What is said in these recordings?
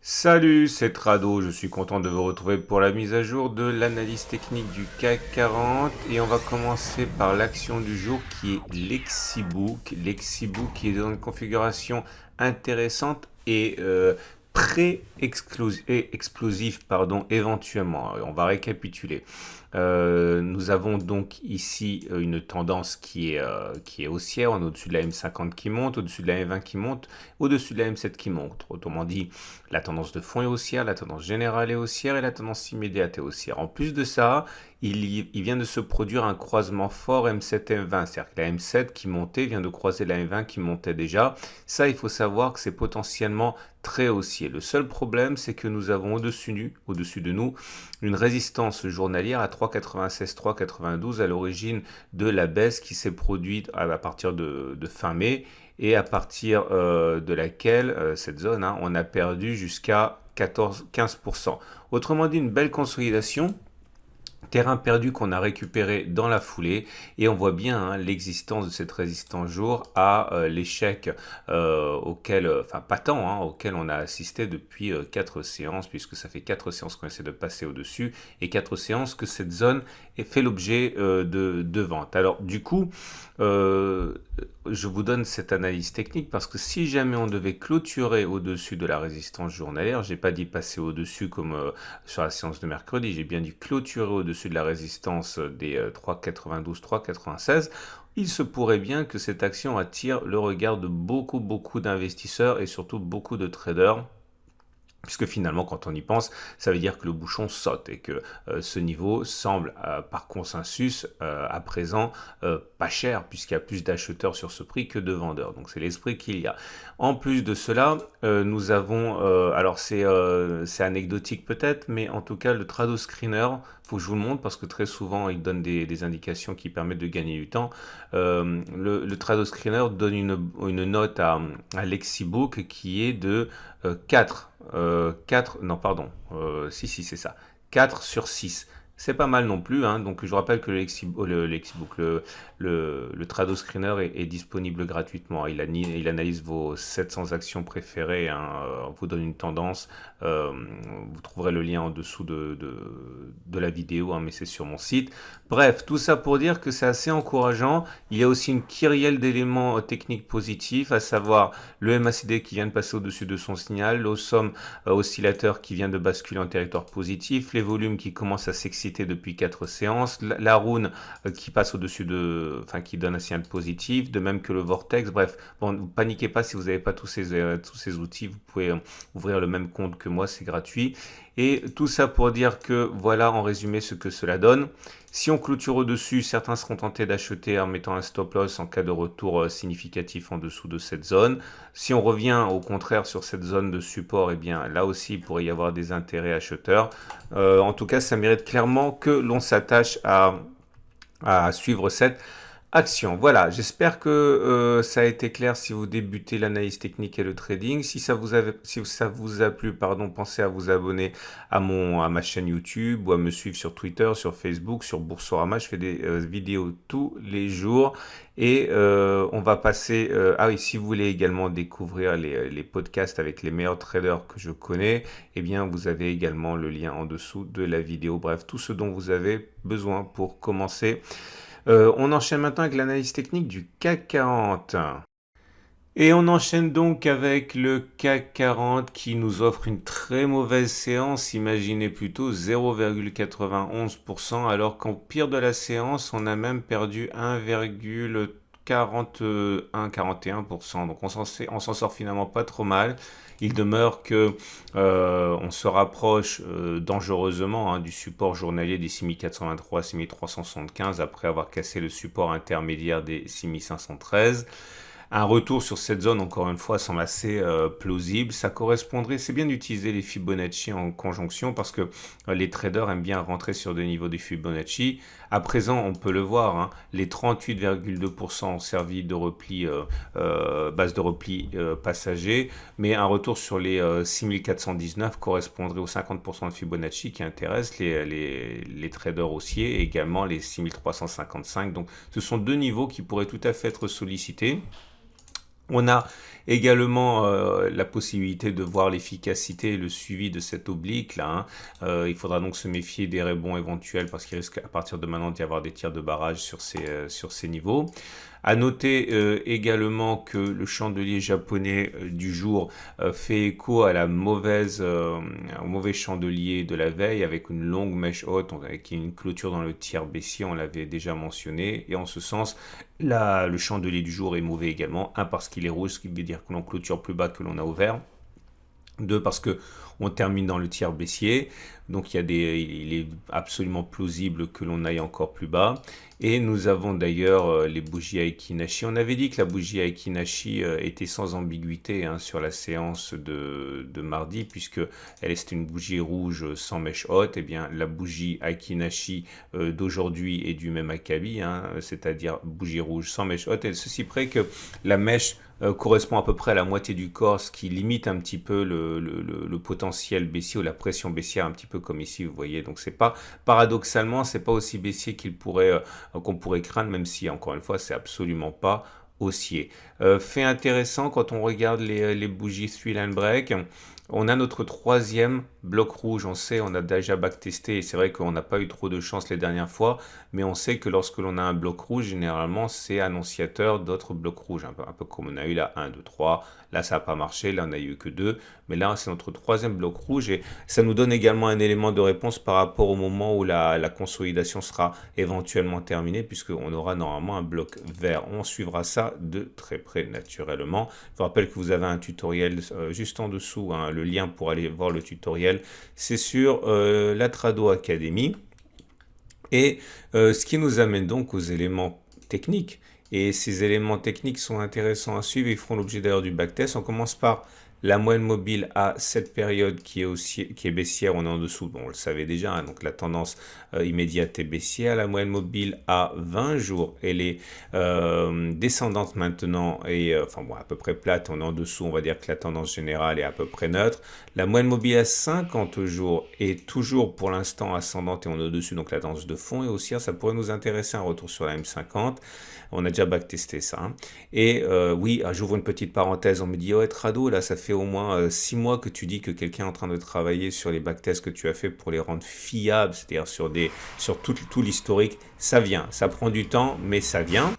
Salut, c'est Trado, je suis content de vous retrouver pour la mise à jour de l'analyse technique du CAC 40 et on va commencer par l'action du jour qui est l'Exibook. L'Exibook qui est dans une configuration intéressante et explosive éventuellement. On va récapituler. Nous avons donc ici une tendance qui est haussière. On est au-dessus de la M50 qui monte, au-dessus de la M20 qui monte, au-dessus de la M7 qui monte. Autrement dit, la tendance de fond est haussière, la tendance générale est haussière et la tendance immédiate est haussière. En plus de ça, il vient de se produire un croisement fort M7-M20. C'est-à-dire que la M7 qui montait vient de croiser la M20 qui montait déjà. Ça, il faut savoir que c'est potentiellement très haussier. Le seul problème, c'est que nous avons au-dessus de nous une résistance journalière à 3,96, 3,92 à l'origine de la baisse qui s'est produite à partir de fin mai et à partir de laquelle, cette zone, on a perdu jusqu'à 15%. Autrement dit, une belle consolidation. Terrain perdu qu'on a récupéré dans la foulée et on voit bien l'existence de cette résistance jour à l'échec auquel, enfin pas tant, auquel on a assisté depuis 4 séances puisque ça fait 4 séances qu'on essaie de passer au-dessus et 4 séances que cette zone est fait l'objet de vente. Alors du coup, je vous donne cette analyse technique parce que si jamais on devait clôturer au-dessus de la résistance journalière, j'ai pas dit passer au-dessus comme sur la séance de mercredi, j'ai bien dit clôturer au-dessus de la résistance des 3,92, 3,96, il se pourrait bien que cette action attire le regard de beaucoup d'investisseurs et surtout beaucoup de traders. Puisque finalement, quand on y pense, ça veut dire que le bouchon saute et que ce niveau semble, par consensus, à présent, pas cher, puisqu'il y a plus d'acheteurs sur ce prix que de vendeurs. Donc c'est l'esprit qu'il y a. En plus de cela, nous avons, alors c'est anecdotique peut-être, mais en tout cas le Trado Screener, faut que je vous le montre parce que très souvent il donne des indications qui permettent de gagner du temps. Le Trado Screener donne une note à Lexibook qui est de 4. 4, non pardon, si c'est ça, 4 sur 6. C'est pas mal non plus, donc je vous rappelle que le Trado Screener est disponible gratuitement. Il analyse vos 700 actions préférées, vous donne une tendance. Vous trouverez le lien en dessous de la vidéo, mais c'est sur mon site. Bref, tout ça pour dire que c'est assez encourageant. Il y a aussi une kyrielle d'éléments techniques positifs, à savoir le MACD qui vient de passer au-dessus de son signal, l'Awesome oscillateur qui vient de basculer en territoire positif, les volumes qui commencent à s'exciter depuis 4 séances, la rune qui passe au-dessus qui donne un signal positif, de même que le vortex. Bref, bon, ne paniquez pas si vous n'avez pas tous ces outils, vous pouvez ouvrir le même compte que moi, c'est gratuit. Et tout ça pour dire que voilà en résumé ce que cela donne. Si on clôture au-dessus, certains seront tentés d'acheter en mettant un stop loss en cas de retour significatif en dessous de cette zone. Si on revient au contraire sur cette zone de support, eh bien là aussi il pourrait y avoir des intérêts acheteurs. En tout cas, ça mérite clairement que l'on s'attache à suivre cette action. Voilà, j'espère que ça a été clair si vous débutez l'analyse technique et le trading. Si ça vous a plu, pensez à vous abonner à ma chaîne YouTube ou à me suivre sur Twitter, sur Facebook, sur Boursorama. Je fais des vidéos tous les jours et on va passer... ah oui, si vous voulez également découvrir les podcasts avec les meilleurs traders que je connais, eh bien vous avez également le lien en dessous de la vidéo. Bref, tout ce dont vous avez besoin pour commencer. On enchaîne maintenant avec l'analyse technique du CAC 40. Et on enchaîne donc avec le CAC 40 qui nous offre une très mauvaise séance. Imaginez plutôt 0,91% alors qu'en pire de la séance, on a même perdu 1,41%. Donc on s'en sort finalement pas trop mal. Il demeure que on se rapproche dangereusement du support journalier des 6423, 6375 après avoir cassé le support intermédiaire des 6513. Un retour sur cette zone, encore une fois, semble assez plausible. Ça correspondrait, c'est bien d'utiliser les Fibonacci en conjonction parce que les traders aiment bien rentrer sur des niveaux de Fibonacci. À présent, on peut le voir, les 38,2% ont servi de repli, base de repli passager, mais un retour sur les 6419 correspondrait aux 50% de Fibonacci qui intéressent les traders haussiers et également les 6355. Donc, ce sont deux niveaux qui pourraient tout à fait être sollicités. On a également la possibilité de voir l'efficacité et le suivi de cette oblique là, hein. Il faudra donc se méfier des rebonds éventuels parce qu'il risque à partir de maintenant d'y avoir des tirs de barrage sur ces niveaux. À noter également que le chandelier japonais du jour fait écho à au mauvais chandelier de la veille avec une longue mèche haute, avec une clôture dans le tiers baissier, on l'avait déjà mentionné. Et en ce sens, là, le chandelier du jour est mauvais également. Un, parce qu'il est rouge, ce qui veut dire que l'on clôture plus bas que l'on a ouvert. Deux, parce que on termine dans le tiers baissier, donc il est absolument plausible que l'on aille encore plus bas. Et nous avons d'ailleurs les bougies Aiki-Nashi. On avait dit que la bougie Aiki-Nashi était sans ambiguïté hein, sur la séance de mardi, puisque c'était une bougie rouge sans mèche haute. Et bien la bougie Aiki-Nashi d'aujourd'hui est du même acabit, hein, c'est-à-dire bougie rouge sans mèche haute. Et ceci près que la mèche correspond à peu près à la moitié du corps, ce qui limite un petit peu le potentiel baissier ou la pression baissière, un petit peu comme ici, vous voyez. Donc c'est pas, paradoxalement, c'est pas aussi baissier qu'on pourrait craindre, même si, encore une fois, c'est absolument pas haussier. Fait intéressant, quand on regarde les bougies 3-line break, on a notre troisième bloc rouge. On sait, on a déjà backtesté et c'est vrai qu'on n'a pas eu trop de chance les dernières fois, mais on sait que lorsque l'on a un bloc rouge, généralement, c'est annonciateur d'autres blocs rouges. Un peu comme on a eu là 1, 2, 3. Là, ça n'a pas marché. Là, on n'a eu que 2. Mais là, c'est notre troisième bloc rouge et ça nous donne également un élément de réponse par rapport au moment où la consolidation sera éventuellement terminée, puisqu'on aura normalement un bloc vert. On suivra ça de très près naturellement. Je vous rappelle que vous avez un tutoriel juste en dessous, hein, le lien pour aller voir le tutoriel, c'est sur la Trado Academy. Et ce qui nous amène donc aux éléments techniques. Et ces éléments techniques sont intéressants à suivre. Ils feront l'objet d'ailleurs du backtest. On commence par la moyenne mobile à cette période qui est baissière, on est en dessous, bon, on le savait déjà, hein, donc la tendance immédiate est baissière. La moyenne mobile à 20 jours, elle est descendante maintenant, et enfin bon, à peu près plate, on est en dessous, on va dire que la tendance générale est à peu près neutre. La moyenne mobile à 50 jours est toujours pour l'instant ascendante et on est au-dessus, donc la tendance de fond est haussière, ça pourrait nous intéresser un retour sur la M50. On a déjà backtesté ça. Hein. Et oui, j'ouvre une petite parenthèse, on me dit, oh, Trado, là, ça fait au moins 6 mois que tu dis que quelqu'un est en train de travailler sur les backtests que tu as fait pour les rendre fiables, c'est-à-dire sur tout l'historique. Ça vient, ça prend du temps, mais ça vient.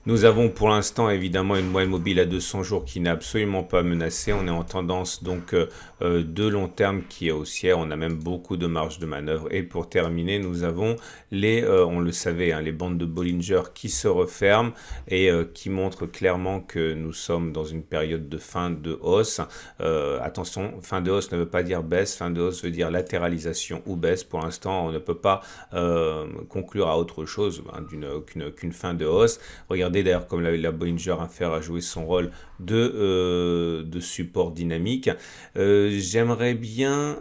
Nous avons pour l'instant évidemment une moyenne mobile à 200 jours qui n'est absolument pas menacée. On est en tendance donc de long terme qui est haussière. On a même beaucoup de marge de manœuvre. Et pour terminer, nous avons on le savait, hein, les bandes de Bollinger qui se referment et qui montrent clairement que nous sommes dans une période de fin de hausse. Attention, fin de hausse ne veut pas dire baisse. Fin de hausse veut dire latéralisation ou baisse. Pour l'instant, on ne peut pas conclure à autre chose hein, qu'une fin de hausse. Regardez d'ailleurs comme la Bollinger Infère a joué son rôle de support dynamique. J'aimerais bien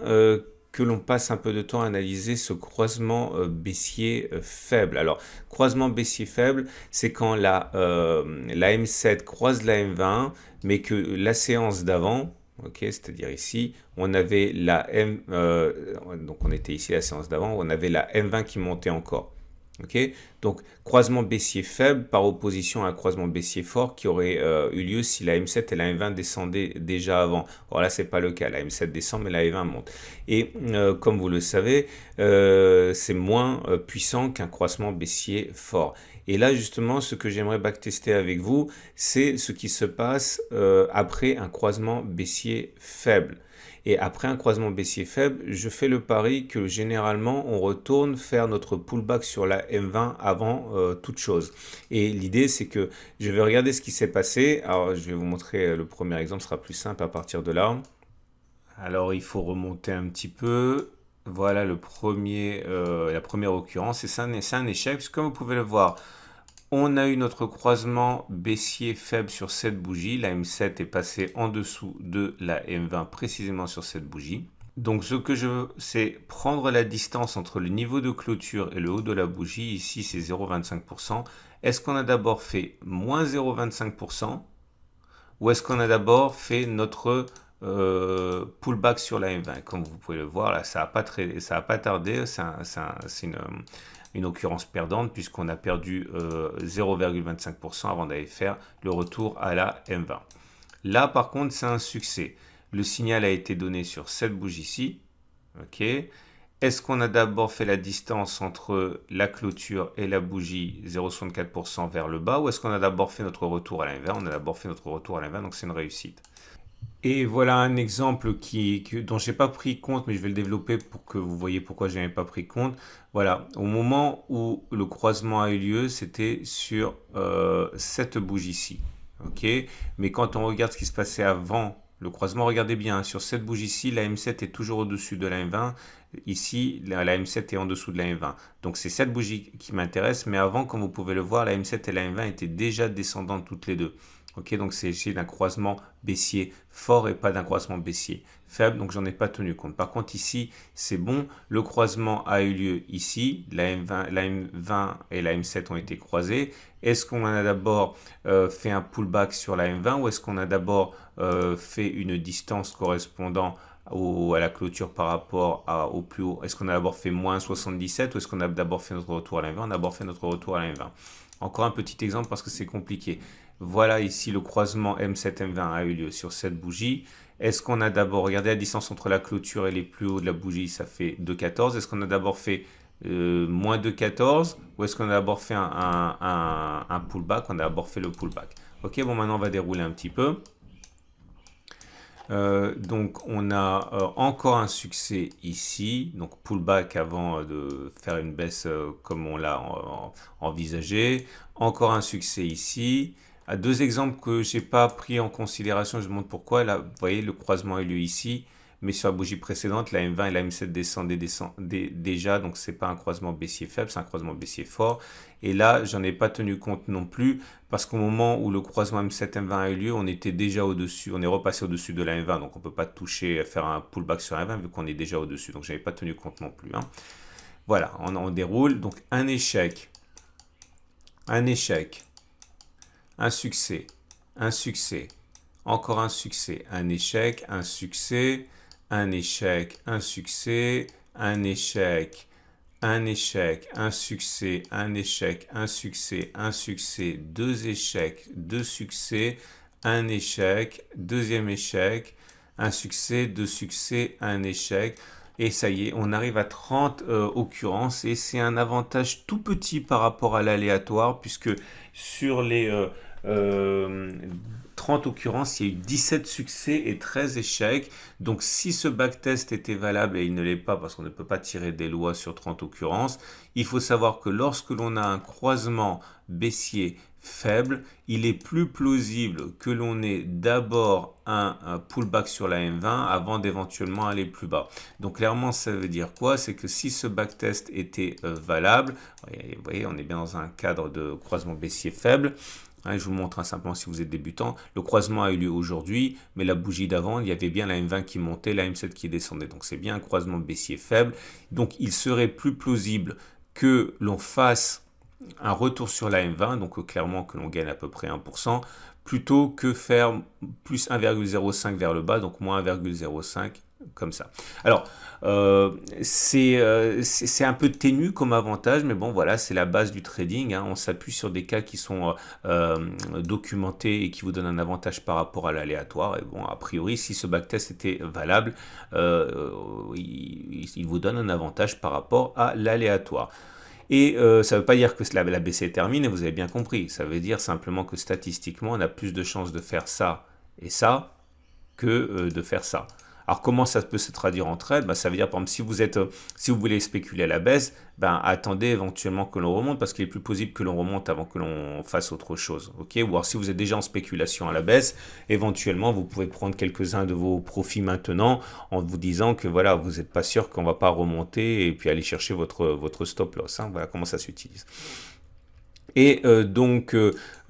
que l'on passe un peu de temps à analyser ce croisement baissier faible. Alors, croisement baissier faible, c'est quand la M7 croise la M20, mais que la séance d'avant, ok, c'est-à-dire ici, on avait donc on était ici la séance d'avant, on avait la M20 qui montait encore. Okay, donc croisement baissier faible par opposition à un croisement baissier fort qui aurait eu lieu si la M7 et la M20 descendaient déjà avant. Alors là, c'est pas le cas. La M7 descend, mais la M20 monte. Et comme vous le savez, c'est moins puissant qu'un croisement baissier fort. Et là, justement, ce que j'aimerais backtester avec vous, c'est ce qui se passe après un croisement baissier faible. Et après un croisement baissier faible, je fais le pari que généralement, on retourne faire notre pullback sur la M20 avant toute chose. Et l'idée, c'est que je vais regarder ce qui s'est passé. Alors, je vais vous montrer le premier exemple, ce sera plus simple à partir de là. Alors, il faut remonter un petit peu. Voilà la première occurrence. Et c'est un échec, puisque comme vous pouvez le voir, on a eu notre croisement baissier faible sur cette bougie. La M7 est passée en dessous de la M20 précisément sur cette bougie. Donc ce que je veux, c'est prendre la distance entre le niveau de clôture et le haut de la bougie. Ici, c'est 0,25%. Est-ce qu'on a d'abord fait moins 0,25% ou est-ce qu'on a d'abord fait notre pullback sur la M20. Comme vous pouvez le voir, là, ça a pas tardé. C'est une occurrence perdante puisqu'on a perdu 0,25% avant d'aller faire le retour à la M20. Là, par contre, c'est un succès. Le signal a été donné sur cette bougie-ci. OK. Est-ce qu'on a d'abord fait la distance entre la clôture et la bougie 0,64% vers le bas ou est-ce qu'on a d'abord fait notre retour à la M20? On a d'abord fait notre retour à la M20, donc c'est une réussite. Et voilà un exemple dont je n'ai pas pris compte, mais je vais le développer pour que vous voyez pourquoi je n'avais pas pris compte. Voilà, au moment où le croisement a eu lieu, c'était sur cette bougie-ci. OK? Mais quand on regarde ce qui se passait avant le croisement, regardez bien, sur cette bougie-ci, la M7 est toujours au-dessus de la M20. Ici, la M7 est en dessous de la M20. Donc c'est cette bougie qui m'intéresse, mais avant, comme vous pouvez le voir, la M7 et la M20 étaient déjà descendantes toutes les deux. Ok, donc c'est d'un croisement baissier fort et pas d'un croisement baissier faible, donc j'en ai pas tenu compte. Par contre ici, c'est bon, le croisement a eu lieu ici, la M20 et la M7 ont été croisées. Est-ce qu'on a d'abord fait un pullback sur la M20 ou est-ce qu'on a d'abord fait une distance correspondant à la clôture par rapport au plus haut? Est-ce qu'on a d'abord fait moins 77 ou est-ce qu'on a d'abord fait notre retour à la M20? On a d'abord fait notre retour à la M20. Encore un petit exemple parce que c'est compliqué. Voilà ici le croisement M7-M20 a eu lieu sur cette bougie. Est-ce qu'on a d'abord regardé la distance entre la clôture et les plus hauts de la bougie? Ça fait 2,14. Est-ce qu'on a d'abord fait moins 2,14 ou est-ce qu'on a d'abord fait un pullback? On a d'abord fait le pullback. Ok, bon maintenant on va dérouler un petit peu. Donc on a encore un succès ici, donc pullback avant de faire une baisse comme on l'a envisagé. Encore un succès ici. À deux exemples que j'ai pas pris en considération, je vous montre pourquoi. Là, vous voyez, le croisement a eu lieu ici, mais sur la bougie précédente, la M20 et la M7 descendaient déjà, donc c'est pas un croisement baissier faible, c'est un croisement baissier fort. Et là, j'en ai pas tenu compte non plus, parce qu'au moment où le croisement M7-M20 a eu lieu, on était déjà au-dessus, on est repassé au-dessus de la M20, donc on peut pas toucher, faire un pullback sur la M20 vu qu'on est déjà au-dessus, donc j'avais pas tenu compte non plus. Hein. Voilà, on déroule, donc un échec, un succès, encore un succès, un échec, un succès, un échec, un succès, un échec, un échec, un succès, un échec, un succès, un succès, deux échecs, deux succès, un échec, deuxième échec, un succès, deux succès, un échec. Et ça y est, on arrive à 30 occurrences et c'est un avantage tout petit par rapport à l'aléatoire puisque sur les 30 occurrences, il y a eu 17 succès et 13 échecs. Donc si ce backtest était valable, et il ne l'est pas parce qu'on ne peut pas tirer des lois sur 30 occurrences, il faut savoir que lorsque l'on a un croisement baissier faible, il est plus plausible que l'on ait d'abord un pullback sur la M20 avant d'éventuellement aller plus bas. Donc clairement, ça veut dire quoi? C'est que si ce backtest était valable, vous voyez, on est bien dans un cadre de croisement baissier faible. Hein, je vous montre simplement si vous êtes débutant. Le croisement a eu lieu aujourd'hui, mais la bougie d'avant, il y avait bien la M20 qui montait, la M7 qui descendait. Donc c'est bien un croisement baissier faible. Donc il serait plus plausible que l'on fasse un retour sur la M20, donc clairement que l'on gagne à peu près 1%, plutôt que faire plus 1,05 vers le bas, donc moins 1,05 comme ça. Alors, c'est un peu ténu comme avantage, mais bon, voilà, c'est la base du trading. Hein. On s'appuie sur des cas qui sont documentés et qui vous donnent un avantage par rapport à l'aléatoire. Et bon, a priori, si ce backtest était valable, il vous donne un avantage par rapport à l'aléatoire. Et ça ne veut pas dire que la baisse est terminée, vous avez bien compris. Ça veut dire simplement que statistiquement, on a plus de chances de faire ça et ça que de faire ça. Alors comment ça peut se traduire en trade? Ça veut dire par exemple si vous voulez spéculer à la baisse, attendez éventuellement que l'on remonte parce qu'il est plus possible que l'on remonte avant que l'on fasse autre chose. Okay, ou alors si vous êtes déjà en spéculation à la baisse, éventuellement vous pouvez prendre quelques-uns de vos profits maintenant en vous disant que voilà, vous n'êtes pas sûr qu'on ne va pas remonter et puis aller chercher votre stop loss. Hein. Voilà comment ça s'utilise. Et donc,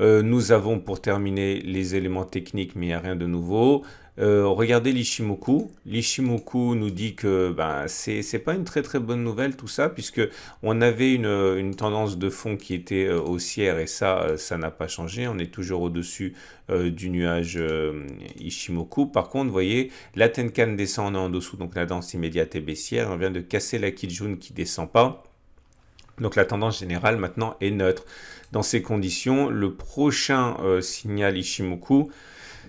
nous avons pour terminer les éléments techniques, mais il n'y a rien de nouveau. Regardez l'Ishimoku. L'Ishimoku nous dit que ben, c'est pas une très très bonne nouvelle tout ça, puisque on avait une tendance de fond qui était haussière et ça n'a pas changé. On est toujours au-dessus du nuage Ishimoku. Par contre, vous voyez, la Tenkan descend, on est en dessous, donc la tendance immédiate est baissière. On vient de casser la Kijun qui descend pas. Donc la tendance générale maintenant est neutre. Dans ces conditions, le prochain signal Ishimoku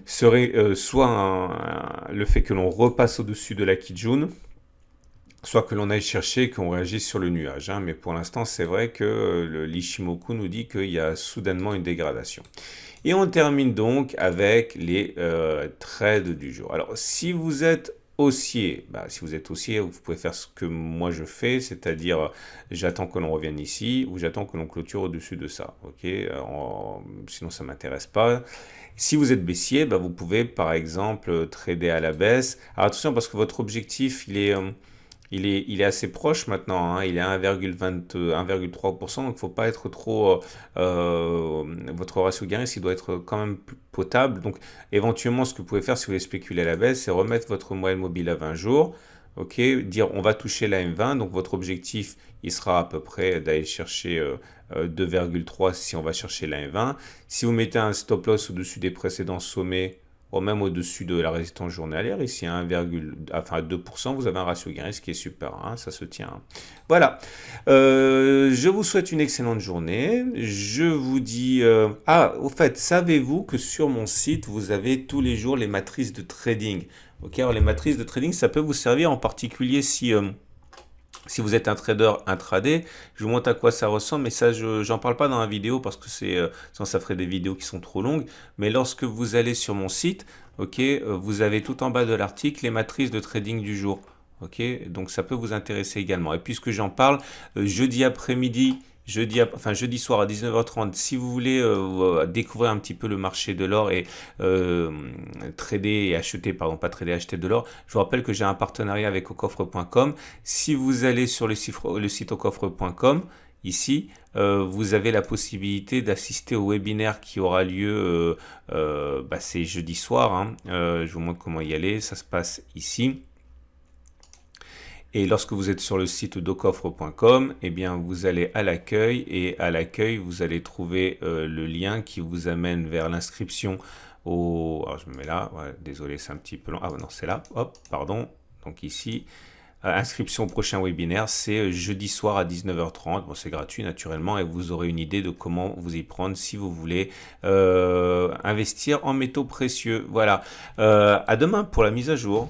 serait le fait que l'on repasse au-dessus de la Kijun, soit que l'on aille chercher et qu'on réagisse sur le nuage. Mais pour l'instant, c'est vrai que l'Ishimoku nous dit qu'il y a soudainement une dégradation. Et on termine donc avec les trades du jour. Alors, si vous êtes haussier, vous pouvez faire ce que moi je fais, c'est-à-dire j'attends que l'on revienne ici ou j'attends que l'on clôture au-dessus de ça. Sinon, ça ne m'intéresse pas. Si vous êtes baissier, vous pouvez par exemple trader à la baisse. Alors attention parce que votre objectif, il est assez proche maintenant, il est à 1,3%, donc il ne faut pas être trop... votre ratio gain-risque, il doit être quand même potable. Donc éventuellement, ce que vous pouvez faire si vous voulez spéculer à la baisse, c'est remettre votre moyenne mobile à 20 jours. Dire on va toucher la M20, donc votre objectif, il sera à peu près d'aller chercher 2,3 si on va chercher la M20. Si vous mettez un stop loss au-dessus des précédents sommets, ou même au-dessus de la résistance journalière, ici à 2%, vous avez un ratio gain-risque qui est super, ça se tient. Voilà, je vous souhaite une excellente journée, je vous dis... au fait, savez-vous que sur mon site, vous avez tous les jours les matrices de trading. Alors les matrices de trading, ça peut vous servir en particulier si vous êtes un trader intraday. Je vous montre à quoi ça ressemble, mais ça, j'en parle pas dans la vidéo parce que sinon ça ferait des vidéos qui sont trop longues. Mais lorsque vous allez sur mon site, vous avez tout en bas de l'article les matrices de trading du jour. Donc ça peut vous intéresser également. Et puisque j'en parle, jeudi après-midi, jeudi soir à 19h30, si vous voulez découvrir un petit peu le marché de l'or et trader et acheter, acheter de l'or, je vous rappelle que j'ai un partenariat avec aucoffre.com. Si vous allez sur le site aucoffre.com, ici, vous avez la possibilité d'assister au webinaire qui aura lieu, c'est jeudi soir. Je vous montre comment y aller, ça se passe ici. Et lorsque vous êtes sur le site docoffre.com, vous allez à l'accueil et à l'accueil, vous allez trouver le lien qui vous amène vers l'inscription au... Alors je me mets là, désolé, c'est un petit peu long. Ah non, c'est là, hop, pardon. Donc ici, inscription au prochain webinaire, c'est jeudi soir à 19h30. Bon, c'est gratuit naturellement et vous aurez une idée de comment vous y prendre si vous voulez investir en métaux précieux. Voilà, à demain pour la mise à jour.